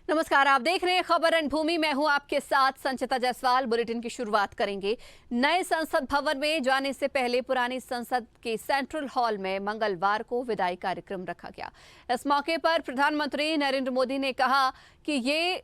नमस्कार, आप देख रहे हैं खबर रणभूमि। मैं हूं आपके साथ संचिता जायसवाल। बुलेटिन की शुरुआत करेंगे। नए संसद भवन में जाने से पहले पुरानी संसद के सेंट्रल हॉल में मंगलवार को विदाई कार्यक्रम रखा गया। इस मौके पर प्रधानमंत्री नरेंद्र मोदी ने कहा कि ये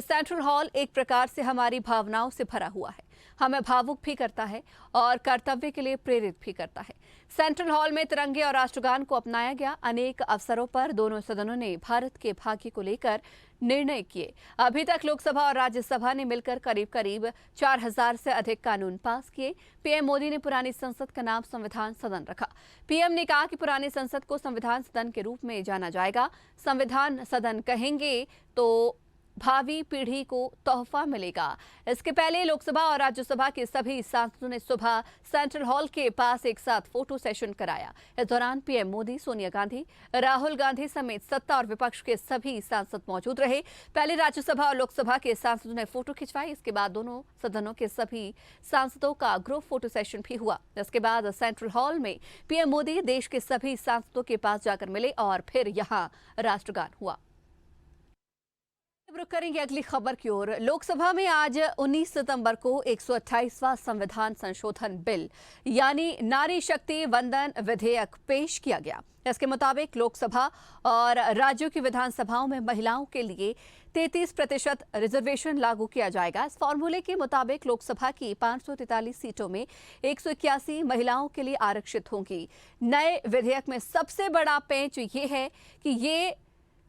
सेंट्रल हॉल एक प्रकार से हमारी भावनाओं से भरा हुआ है, हमें भावुक भी करता है और कर्तव्य के लिए प्रेरित भी करता है। सेंट्रल हॉल में तिरंगे और राष्ट्रगान को अपनाया गया। अनेक अवसरों पर दोनों सदनों ने भारत के भाग्य को लेकर निर्णय किए। अभी तक लोकसभा और राज्यसभा ने मिलकर करीब करीब 4000 से अधिक कानून पास किए। पीएम मोदी ने पुरानी संसद का नाम संविधान सदन रखा। पीएम ने कहा कि पुरानी संसद को संविधान सदन के रूप में जाना जाएगा। संविधान सदन कहेंगे तो भावी पीढ़ी को तोहफा मिलेगा। इसके पहले लोकसभा और राज्यसभा के सभी सांसदों ने सुबह सेंट्रल हॉल के पास एक साथ फोटो सेशन कराया। इस दौरान पीएम मोदी, सोनिया गांधी, राहुल गांधी समेत सत्ता और विपक्ष के सभी सांसद मौजूद रहे। पहले राज्यसभा और लोकसभा के सांसदों ने फोटो खिंचवाई। इसके बाद दोनों सदनों के सभी सांसदों का ग्रुप फोटो सेशन भी हुआ। इसके बाद सेंट्रल हॉल में पीएम मोदी देश के सभी सांसदों के पास जाकर मिले और फिर यहाँ राष्ट्रगान हुआ। रुक करेंगे अगली खबर की ओर। लोकसभा में आज 19 सितंबर को 128वां संविधान संशोधन बिल यानी नारी शक्ति वंदन विधेयक पेश किया गया। इसके मुताबिक लोकसभा और राज्यों की विधानसभाओं में महिलाओं के लिए 33% रिजर्वेशन लागू किया जाएगा। इस फॉर्मूले के मुताबिक लोकसभा की 543 सीटों में 181 महिलाओं के लिए आरक्षित होंगी। नए विधेयक में सबसे बड़ा पेंच ये है कि ये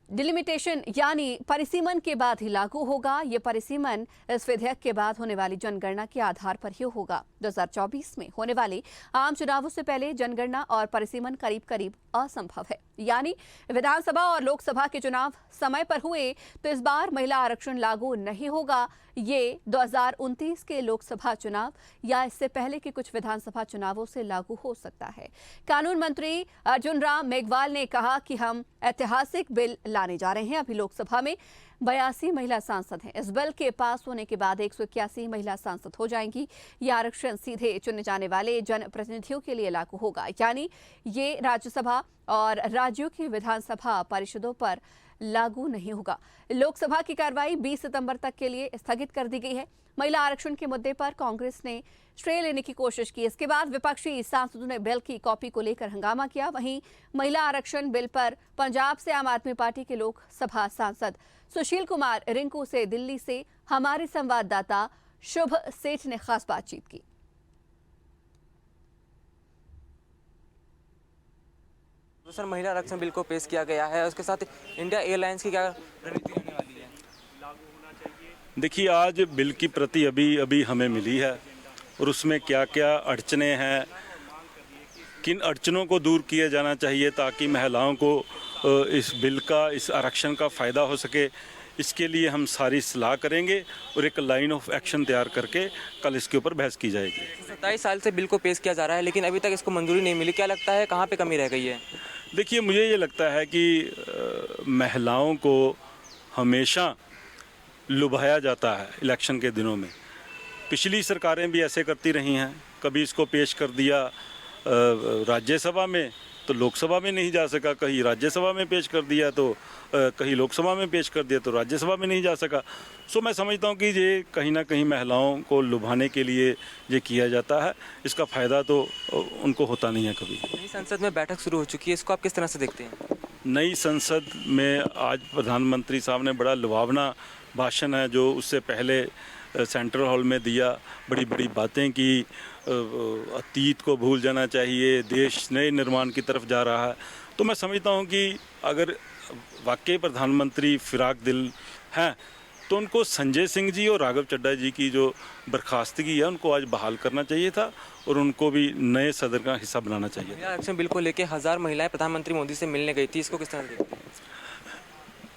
डिलिमिटेशन यानी परिसीमन के बाद ही लागू होगा। ये परिसीमन इस विधेयक के बाद होने वाली जनगणना के आधार पर ही होगा। 2024 में होने वाले आम चुनावों से पहले जनगणना और परिसीमन करीब करीब असंभव है। यानी विधानसभा और लोकसभा के चुनाव समय पर हुए तो इस बार महिला आरक्षण लागू नहीं होगा। ये 2029 के लोकसभा चुनाव या इससे पहले के कुछ विधानसभा चुनावों से लागू हो सकता है। कानून मंत्री अर्जुन राम मेघवाल ने कहा कि हम ऐतिहासिक बिल लाने जा रहे हैं। अभी लोकसभा में 82 महिला सांसद हैं। इस बिल के पास होने के बाद 181 महिला सांसद हो जाएंगी। ये आरक्षण सीधे चुने जाने वाले जनप्रतिनिधियों के लिए लागू होगा, यानी ये राज्यसभा और राज्यों की विधानसभा परिषदों पर लागू नहीं होगा। लोकसभा की कार्रवाई 20 सितंबर तक के लिए स्थगित कर दी गई है। महिला आरक्षण के मुद्दे पर कांग्रेस ने श्रेय लेने की कोशिश की। इसके बाद विपक्षी सांसदों ने बिल की कॉपी को लेकर हंगामा किया। वहीं महिला आरक्षण बिल पर पंजाब से आम आदमी पार्टी के लोकसभा सांसद सुशील कुमार रिंकू से दिल्ली से हमारे संवाददाता शुभ सेठ ने खास बातचीत की। सर, महिला आरक्षण बिल को पेश किया गया है, उसके साथ इंडिया एयरलाइंस की क्या रणनीति रहने वाली है? देखिए, आज बिल की प्रति अभी हमें मिली है और उसमें क्या क्या अड़चने हैं, किन अड़चनों को दूर किया जाना चाहिए ताकि महिलाओं को इस बिल का, इस आरक्षण का फ़ायदा हो सके। इसके लिए हम सारी सलाह करेंगे और एक लाइन ऑफ एक्शन तैयार करके कल इसके ऊपर बहस की जाएगी। 27 साल से बिल को पेश किया जा रहा है लेकिन अभी तक इसको मंजूरी नहीं मिली। क्या लगता है कहाँ पे कमी रह गई है? देखिए, मुझे ये लगता है कि महिलाओं को हमेशा लुभाया जाता है इलेक्शन के दिनों में। पिछली सरकारें भी ऐसे करती रही हैं। कभी इसको पेश कर दिया राज्यसभा में तो लोकसभा में नहीं जा सका, कहीं राज्यसभा में पेश कर दिया तो कहीं लोकसभा में पेश कर दिया तो राज्यसभा में नहीं जा सका। सो मैं समझता हूँ कि ये कहीं ना कहीं महिलाओं को लुभाने के लिए ये किया जाता है। इसका फ़ायदा तो उनको होता नहीं है कभी। नई संसद में बैठक शुरू हो चुकी है, इसको आप किस तरह से देखते हैं? नई संसद में आज प्रधानमंत्री साहब ने बड़ा लुभावना भाषण है जो उससे पहले सेंट्रल हॉल में दिया। बड़ी बड़ी बातें की, अतीत को भूल जाना चाहिए, देश नए निर्माण की तरफ जा रहा है। तो मैं समझता हूँ कि अगर वाकई प्रधानमंत्री फिराक दिल हैं तो उनको संजय सिंह जी और राघव चड्ढा जी की जो बर्खास्तगी है उनको आज बहाल करना चाहिए था और उनको भी नए सदन का हिस्सा बनाना चाहिए। आरक्षण बिल को लेकर 1000 महिलाएं प्रधानमंत्री मोदी से मिलने गई थी, इसको किस तरह देखते हैं?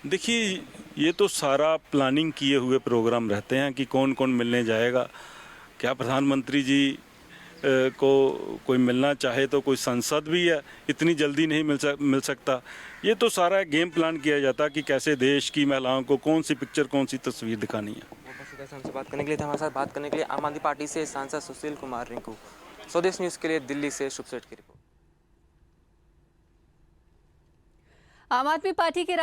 देखिए, ये तो सारा प्लानिंग किए हुए प्रोग्राम रहते हैं कि कौन कौन मिलने जाएगा। क्या प्रधानमंत्री जी को कोई मिलना चाहे तो कोई सांसद भी है, इतनी जल्दी नहीं मिल सकता। ये तो सारा गेम प्लान किया जाता कि कैसे देश की महिलाओं को कौन सी पिक्चर, कौन सी तस्वीर दिखानी है। हमसे बात करने के लिए, हमारे साथ बात करने के लिए आम आदमी पार्टी से सांसद सुशील कुमार रिंकू। स्वदेश न्यूज़ के लिए दिल्ली से शुभ सेठ की रिपोर्ट। आम आदमी पार्टी के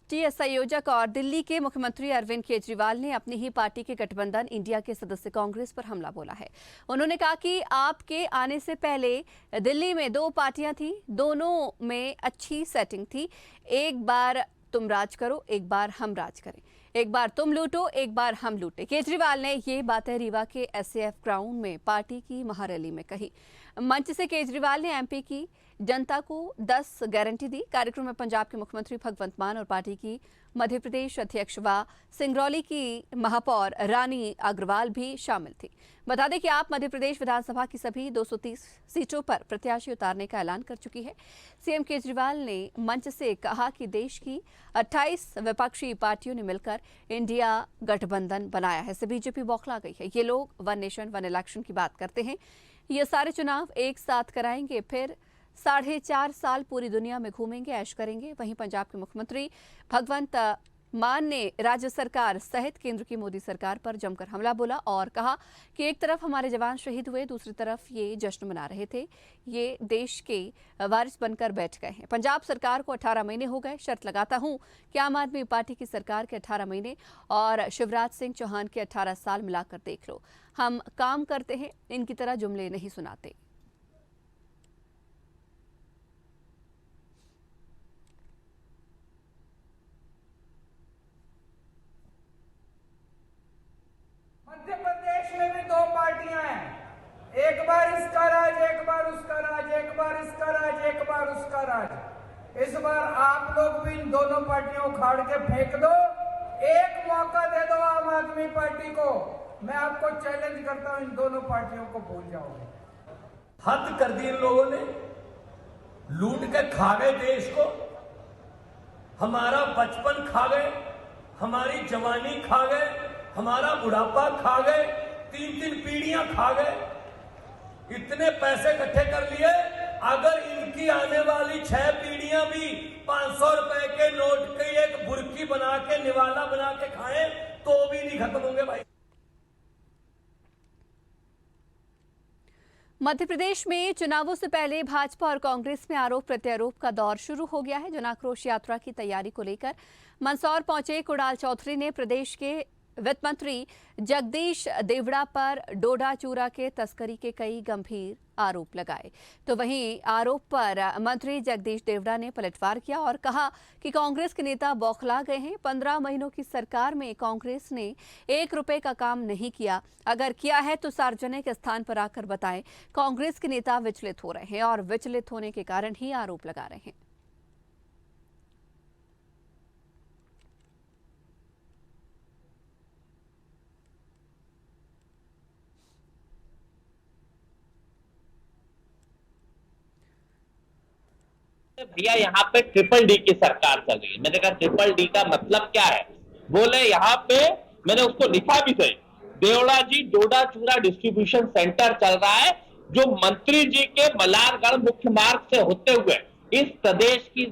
राष्ट्रीय संयोजक और दिल्ली के मुख्यमंत्री अरविंद केजरीवाल ने अपनी ही पार्टी के गठबंधन इंडिया के सदस्य कांग्रेस पर हमला बोला है। उन्होंने कहा कि आपके आने से पहले दिल्ली में 2 पार्टियां थी, दोनों में अच्छी सेटिंग थी। एक बार तुम राज करो, एक बार हम राज करें, एक बार तुम लूटो, एक बार हम लूटे। केजरीवाल ने ये बातें रीवा के SAF ग्राउंड में पार्टी की महारैली में कही। मंच से केजरीवाल ने MP की जनता को 10 गारंटी दी। कार्यक्रम में पंजाब के मुख्यमंत्री भगवंत मान और पार्टी की मध्य प्रदेश अध्यक्ष व सिंगरौली की महापौर रानी अग्रवाल भी शामिल थी। बता दें कि आप मध्य प्रदेश विधानसभा की सभी 230 सीटों पर प्रत्याशी उतारने का ऐलान कर चुकी है। सीएम केजरीवाल ने मंच से कहा कि देश की 28 विपक्षी पार्टियों ने मिलकर इंडिया गठबंधन बनाया है, इससे बीजेपी बौखला गई है। ये लोग 1 नेशन 1 इलेक्शन की बात करते हैं। ये सारे चुनाव एक साथ कराएंगे, फिर 4.5 साल पूरी दुनिया में घूमेंगे, ऐश करेंगे। वहीं पंजाब के मुख्यमंत्री भगवंत मान ने राज्य सरकार सहित केंद्र की मोदी सरकार पर जमकर हमला बोला और कहा कि एक तरफ हमारे जवान शहीद हुए, दूसरी तरफ ये जश्न मना रहे थे। ये देश के वारिस बनकर बैठ गए हैं। पंजाब सरकार को 18 महीने हो गए। शर्त लगाता हूं कि आम आदमी पार्टी की सरकार के 18 महीने और शिवराज सिंह चौहान के 18 साल मिलाकर देख लो। हम काम करते हैं, इनकी तरह जुमले नहीं सुनाते। मध्य प्रदेश में भी 2 पार्टियां हैं, एक बार इसका राज, एक बार उसका राज, एक बार इसका राज, एक बार उसका राज। इस बार आप लोग भी इन दोनों पार्टियों को उखाड़ के फेंक दो, एक मौका दे दो आम आदमी पार्टी को। मैं आपको चैलेंज करता हूं, इन दोनों पार्टियों को भूल जाओगे। हद कर दी इन लोगों ने, लूट के खा गए देश को, हमारा बचपन खा गए, हमारी जवानी खा गए, हमारा बुढ़ापा खा गए, 3-3 पीढ़ियां खा गए। इतने पैसे इकट्ठे कर लिए, अगर इनकी आने वाली 6 पीढ़ियां भी 500 रुपए के नोट की एक बुर्की बना के, निवाला बना के खाएं तो भी नहीं खत्म होंगे भाई। मध्य प्रदेश में चुनावों से पहले भाजपा और कांग्रेस में आरोप प्रत्यारोप का दौर शुरू हो गया है। जन आक्रोश यात्रा की तैयारी को लेकर मंदसौर पहुंचे कुणाल चौधरी ने प्रदेश के वित्त मंत्री जगदीश देवड़ा पर डोडा चूरा के तस्करी के कई गंभीर आरोप लगाए। तो वहीं आरोप पर मंत्री जगदीश देवड़ा ने पलटवार किया और कहा कि कांग्रेस के नेता बौखला गए हैं। 15 महीनों की सरकार में कांग्रेस ने 1 रुपए का काम नहीं किया। अगर किया है तो सार्वजनिक स्थान पर आकर बताएं। कांग्रेस के नेता विचलित हो रहे हैं और विचलित होने के कारण ही आरोप लगा रहे हैं। भैया यहाँ पे ट्रिपल-D की सरकार चल रही है। मैंने कहा ट्रिपल-D का मतलब क्या है? बोले यहाँ पे, मैंने उसको लिखा भी सही, देवड़ा जी डोडा चूरा डिस्ट्रीब्यूशन सेंटर चल रहा है, जो मंत्री जी के मलारगढ़ मुख्य मार्ग से होते हुए इस प्रदेश की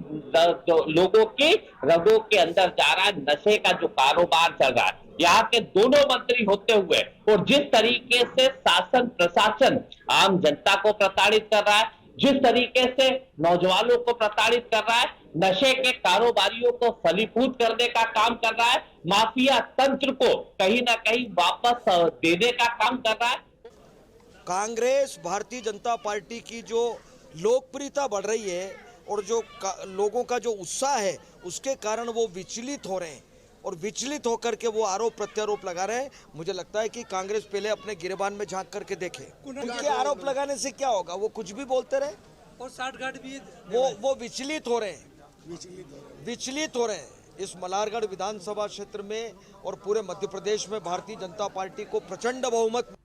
लोगों की रगों के अंदर जा रहा है। नशे का जो कारोबार चल रहा है, यहाँ के दोनों मंत्री होते हुए, और जिस तरीके से शासन प्रशासन आम जनता को प्रताड़ित कर रहा है, जिस तरीके से नौजवानों को प्रताड़ित कर रहा है, नशे के कारोबारियों को फलीभूत करने का काम कर रहा है, माफिया तंत्र को कहीं ना कहीं वापस देने का काम कर रहा है। कांग्रेस भारतीय जनता पार्टी की जो लोकप्रियता बढ़ रही है और जो लोगों का जो उत्साह है, उसके कारण वो विचलित हो रहे हैं और विचलित होकर के वो आरोप प्रत्यारोप लगा रहे हैं। मुझे लगता है कि कांग्रेस पहले अपने गिरेबान में झांक करके देखे। उनके आरोप लगाने से क्या होगा? वो कुछ भी बोलते रहे और 60 घाट भी वो विचलित हो रहे हैं, विचलित हो रहे हैं। इस मलारगढ़ विधानसभा क्षेत्र में और पूरे मध्य प्रदेश में भारतीय जनता पार्टी को प्रचंड बहुमत।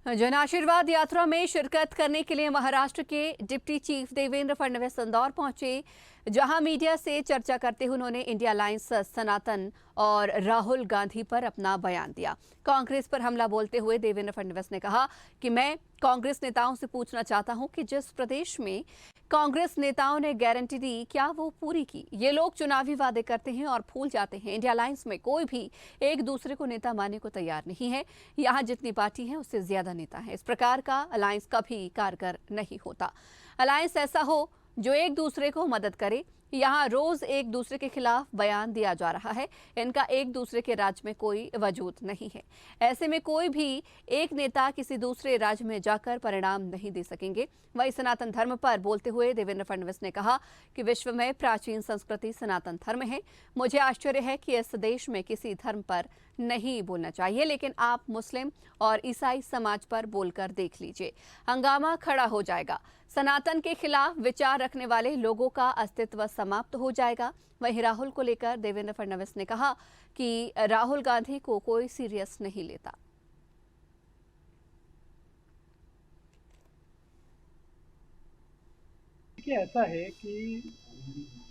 जन आशीर्वाद यात्रा में शिरकत करने के लिए महाराष्ट्र के डिप्टी चीफ देवेंद्र फडणवीस इंदौर पहुंचे, जहां मीडिया से चर्चा करते हुए उन्होंने इंडिया अलायंस, सनातन और राहुल गांधी पर अपना बयान दिया। कांग्रेस पर हमला बोलते हुए देवेंद्र फडणवीस ने कहा कि मैं कांग्रेस नेताओं से पूछना चाहता हूं कि जिस प्रदेश में कांग्रेस नेताओं ने गारंटी दी, क्या वो पूरी की? ये लोग चुनावी वादे करते हैं और भूल जाते हैं। इंडिया अलायंस में कोई भी एक दूसरे को नेता मानने को तैयार नहीं है। यहाँ जितनी पार्टी है उससे ज्यादा नेता है। इस प्रकार का अलायंस कभी कारगर नहीं होता। अलायंस ऐसा हो जो एक दूसरे को मदद करे, यहाँ रोज एक दूसरे के खिलाफ बयान दिया जा रहा है। इनका एक दूसरे के राज्य में कोई वजूद नहीं है। ऐसे में कोई भी एक नेता किसी दूसरे राज्य में जाकर परिणाम नहीं दे सकेंगे। वहीं सनातन धर्म पर बोलते हुए देवेंद्र फडणवीस ने कहा कि विश्व में प्राचीन संस्कृति सनातन धर्म है। मुझे आश्चर्य है कि इस देश में किसी धर्म पर नहीं बोलना चाहिए, लेकिन आप मुस्लिम और ईसाई समाज पर बोलकर देख लीजिए, हंगामा खड़ा हो जाएगा। सनातन के खिलाफ विचार रखने वाले लोगों का अस्तित्व समाप्त हो जाएगा। वहीं राहुल को लेकर देवेंद्र फडणवीस ने कहा कि राहुल गांधी को कोई सीरियस नहीं लेता। देखिए, ऐसा है कि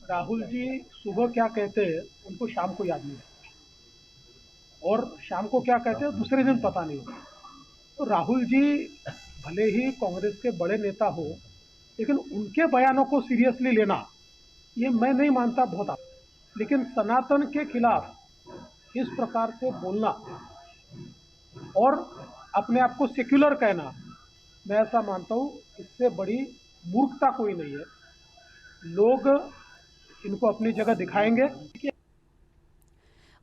राहुल जी सुबह क्या कहते हैं उनको शाम को याद नहीं रहता, और शाम को क्या कहते हैं दूसरे दिन पता नहीं होता। तो राहुल जी भले ही कांग्रेस के बड़े नेता हो, लेकिन उनके बयानों को सीरियसली लेना ये मैं नहीं मानता बहुत। लेकिन सनातन के खिलाफ इस प्रकार से बोलना और अपने आप को सेक्युलर कहना, मैं ऐसा मानता हूँ इससे बड़ी मूर्खता कोई नहीं है। लोग इनको अपनी जगह दिखाएंगे।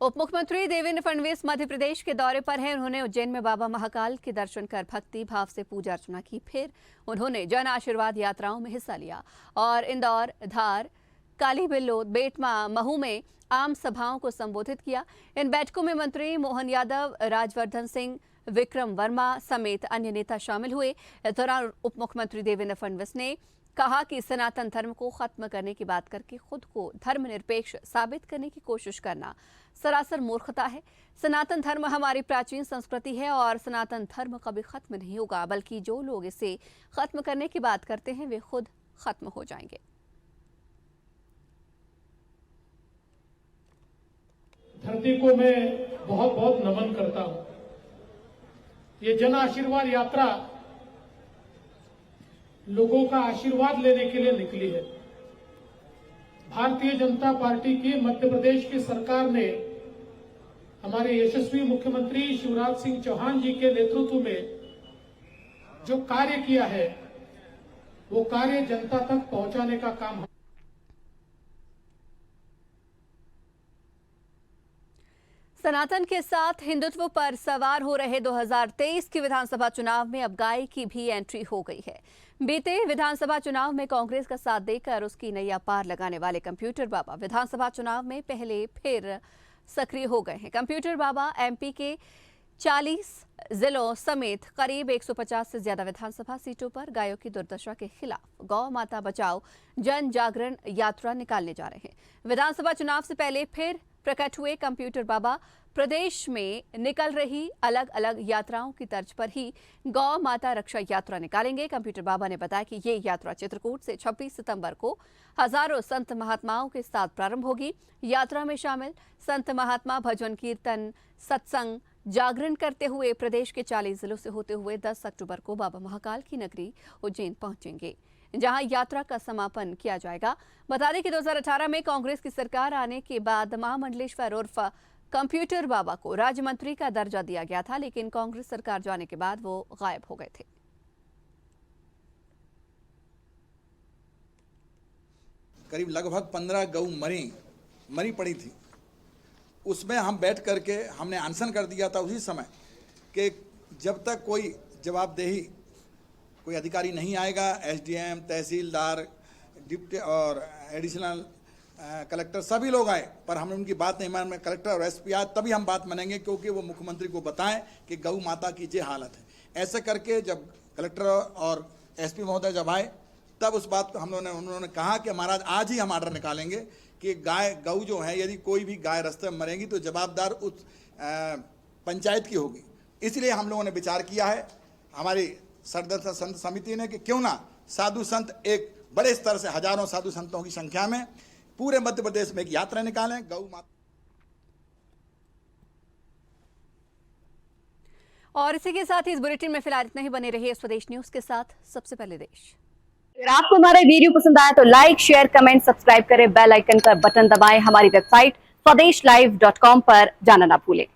उप मुख्यमंत्री देवेंद्र फडणवीस मध्य प्रदेश के दौरे पर हैं। उन्होंने उज्जैन में बाबा महाकाल के दर्शन कर भक्ति भाव से पूजा अर्चना की। फिर उन्होंने जन आशीर्वाद यात्राओं में हिस्सा लिया और इंदौर, धार, कालीबिल्लो, बेटमा, महू में आम सभाओं को संबोधित किया। इन बैठकों में मंत्री मोहन यादव, राजवर्धन सिंह, विक्रम वर्मा समेत अन्य नेता शामिल हुए। इस दौरान उप मुख्यमंत्री देवेंद्र फडणवीस ने कहा कि सनातन धर्म को खत्म करने की बात करके खुद को धर्मनिरपेक्ष साबित करने की कोशिश करना सरासर मूर्खता है। सनातन धर्म हमारी प्राचीन संस्कृति है और सनातन धर्म कभी खत्म नहीं होगा, बल्कि जो लोग इसे खत्म करने की बात करते हैं वे खुद खत्म हो जाएंगे। धरती को मैं बहुत बहुत नमन करता हूं। ये जन आशीर्वाद यात्रा लोगों का आशीर्वाद लेने के लिए निकली है। भारतीय जनता पार्टी की मध्य प्रदेश की सरकार ने हमारे यशस्वी मुख्यमंत्री शिवराज सिंह चौहान जी के नेतृत्व में जो कार्य किया है, वो कार्य जनता तक पहुंचाने का काम। सनातन के साथ हिंदुत्व पर सवार हो रहे 2023 के विधानसभा चुनाव में अब गाय की भी एंट्री हो गई है। बीते विधानसभा चुनाव में कांग्रेस का साथ देकर उसकी नैया पार लगाने वाले कंप्यूटर बाबा विधानसभा चुनाव में पहले फिर सक्रिय हो गए हैं। कंप्यूटर बाबा एमपी के 40 जिलों समेत करीब 150 से ज्यादा विधानसभा सीटों पर गायों की दुर्दशा के खिलाफ गौ माता बचाओ जन जागरण यात्रा निकालने जा रहे हैं। विधानसभा चुनाव से पहले फिर प्रकट हुए कंप्यूटर बाबा प्रदेश में निकल रही अलग अलग यात्राओं की तर्ज पर ही गौ माता रक्षा यात्रा निकालेंगे। कंप्यूटर बाबा ने बताया कि ये यात्रा चित्रकूट से 26 सितंबर को हजारों संत महात्माओं के साथ प्रारंभ होगी। यात्रा में शामिल संत महात्मा भजन कीर्तन सत्संग जागरण करते हुए प्रदेश के 40 जिलों से होते हुए 10 अक्टूबर को बाबा महाकाल की नगरी उज्जैन पहुंचेंगे, जहां यात्रा का समापन किया जाएगा। बता दें कि 2018 में कांग्रेस की सरकार आने के बाद महामंडलेश्वर उर्फ कंप्यूटर बाबा को राज्य मंत्री का दर्जा दिया गया था, लेकिन कांग्रेस सरकार जाने के बाद वो गायब हो गए थे। करीब लगभग 15 गऊ मरी पड़ी थी। उसमें हम बैठ करके हमने अनशन कर दिया था उसी समय कि जब तक कोई जवाबदेही कोई अधिकारी नहीं आएगा, एसडीएम, तहसीलदार, डिप्टी और एडिशनल कलेक्टर सभी लोग आए, पर हमने उनकी बात नहीं मानी। कलेक्टर और एसपी आए तभी हम बात मानेंगे, क्योंकि वो मुख्यमंत्री को बताएं कि गऊ माता की ये हालत है। ऐसे करके जब कलेक्टर और एसपी महोदय जब आए तब उस बात को उन्होंने कहा कि महाराज आज ही हम आर्डर निकालेंगे कि गऊ जो है, यदि कोई भी गाय रास्ते में मरेगी तो जवाबदार उस पंचायत की होगी। इसलिए हम लोगों ने विचार किया है हमारी सरदर्शन संत समिति ने कि क्यों ना साधु संत एक बड़े स्तर से हजारों साधु संतों की संख्या में पूरे मध्य प्रदेश में एक यात्रा निकालें गौ माता। और इसी के साथ ही इस बुलेटिन में फिलहाल इतना ही। बने रहिए स्वदेश न्यूज के साथ, सबसे पहले देश। अगर आपको हमारा वीडियो पसंद आया तो लाइक, शेयर, कमेंट, सब्सक्राइब करें, बेल आइकन का बटन दबाएं। हमारी वेबसाइट swadesh live.com पर जाना ना भूलें।